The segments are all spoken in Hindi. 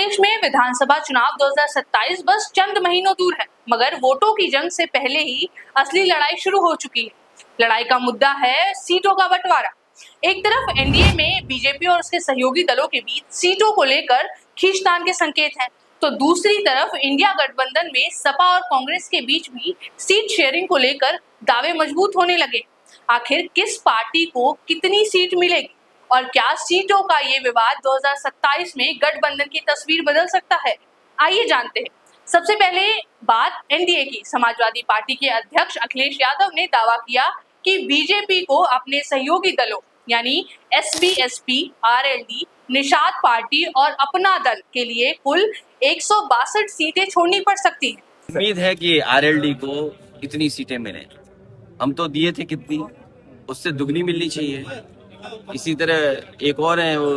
प्रदेश में विधानसभा चुनाव 2027 बस चंद महीनों दूर है, मगर वोटों की जंग से पहले ही असली लड़ाई शुरू हो चुकी है। लड़ाई का मुद्दा है सीटों का बंटवारा। एक तरफ एनडीए में बीजेपी और उसके सहयोगी दलों के बीच सीटों को लेकर खींचतान के संकेत हैं, तो दूसरी तरफ इंडिया गठबंधन में सपा और कांग्रेस के बीच भी सीट शेयरिंग को लेकर दावे मजबूत होने लगे। आखिर किस पार्टी को कितनी सीट मिलेगी और क्या सीटों का ये विवाद 2027 में गठबंधन की तस्वीर बदल सकता है? आइए जानते हैं। सबसे पहले बात एनडीए की। समाजवादी पार्टी के अध्यक्ष अखिलेश यादव ने दावा किया कि बीजेपी को अपने सहयोगी दलों यानी एसबीएसपी, आरएलडी, निषाद पार्टी और अपना दल के लिए कुल 162 सीटें छोड़नी पड़ सकती हैं। उम्मीद है कि आरएलडी को कितनी सीटें मिले। हम तो दिए थे कितनी, उससे दुगनी मिलनी चाहिए। इसी तरह एक और है वो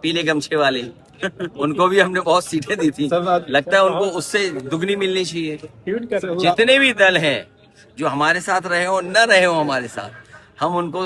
पीले गमछे वाले उनको भी हमने बहुत सीटें दी थी, लगता है उनको उससे दुगनी मिलनी चाहिए। जितने भी दल हैं जो हमारे साथ रहे हो न रहे हो हमारे साथ, हम उनको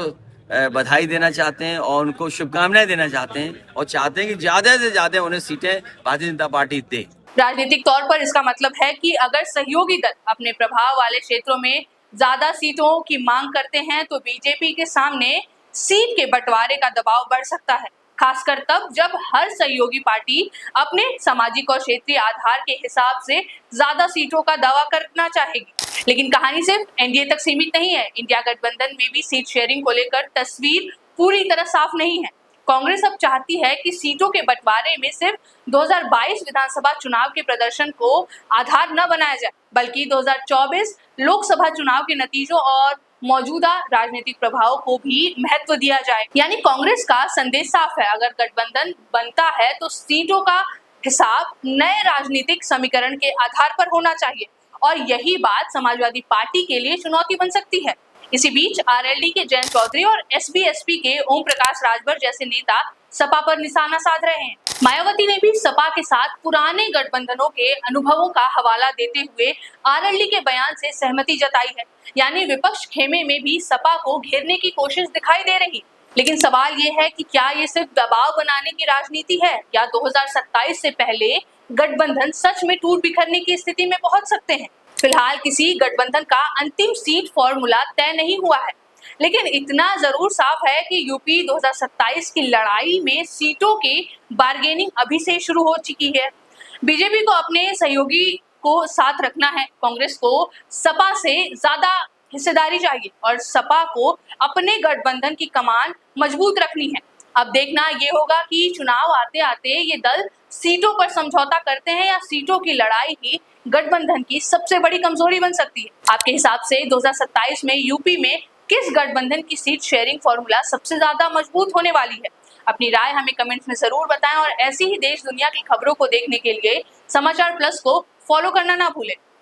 बधाई देना चाहते हैं और उनको शुभकामनाएं देना चाहते हैं और चाहते हैं कि ज्यादा से ज्यादा उन्हें सीटें भारतीय जनता पार्टी दे। राजनीतिक तौर पर इसका मतलब है कि अगर सहयोगी दल अपने प्रभाव वाले क्षेत्रों में ज्यादा सीटों की मांग करते हैं तो बीजेपी के सामने सीट के बंटवारे का दबाव बढ़ सकता है, खासकर तब जब हर सहयोगी पार्टी अपने सामाजिक और क्षेत्रीय आधार के हिसाब से ज्यादा सीटों का दावा करना चाहेगी। लेकिन कहानी सिर्फ एनडीए तक सीमित नहीं है। इंडिया गठबंधन में भी सीट शेयरिंग को लेकर तस्वीर पूरी तरह साफ नहीं है। कांग्रेस अब चाहती है कि सीटों के बंटवारे में सिर्फ 2022 विधानसभा चुनाव के प्रदर्शन को आधार न बनाया जाए, बल्कि 2024 लोकसभा चुनाव के नतीजों और मौजूदा राजनीतिक प्रभाव को भी महत्व दिया जाए। यानी कांग्रेस का संदेश साफ है, अगर गठबंधन बनता है तो सीटों का हिसाब नए राजनीतिक समीकरण के आधार पर होना चाहिए और यही बात समाजवादी पार्टी के लिए चुनौती बन सकती है। इसी बीच आरएलडी के जयंत चौधरी और एसबीएसपी के ओम प्रकाश राजभर जैसे नेता सपा पर निशाना साध रहे हैं। मायावती ने भी सपा के साथ पुराने गठबंधनों के अनुभवों का हवाला देते हुए आरएलडी के बयान से सहमति जताई है। यानी विपक्ष खेमे में भी सपा को घेरने की कोशिश दिखाई दे रही। लेकिन सवाल ये है कि क्या ये सिर्फ दबाव बनाने की राजनीति है या 2027 से पहले गठबंधन सच में टूट बिखरने की स्थिति में पहुंच सकते हैं। फिलहाल किसी गठबंधन का अंतिम सीट फॉर्मूला तय नहीं हुआ है, लेकिन इतना जरूर साफ है कि यूपी 2027 की लड़ाई में सीटों की बार्गेनिंग अभी से शुरू हो चुकी है। बीजेपी को अपने सहयोगी को साथ रखना है, कांग्रेस को सपा से ज्यादा हिस्सेदारी चाहिए और सपा को अपने गठबंधन की कमान मजबूत रखनी है। अब देखना ये होगा कि चुनाव आते आते ये दल सीटों पर समझौता करते हैं या सीटों की लड़ाई ही गठबंधन की सबसे बड़ी कमजोरी बन सकती है। आपके हिसाब से 2027 में यूपी में किस गठबंधन की सीट शेयरिंग फॉर्मूला सबसे ज्यादा मजबूत होने वाली है? अपनी राय हमें कमेंट्स में जरूर बताएं और ऐसी ही देश दुनिया की खबरों को देखने के लिए समाचार प्लस को फॉलो करना ना भूलें।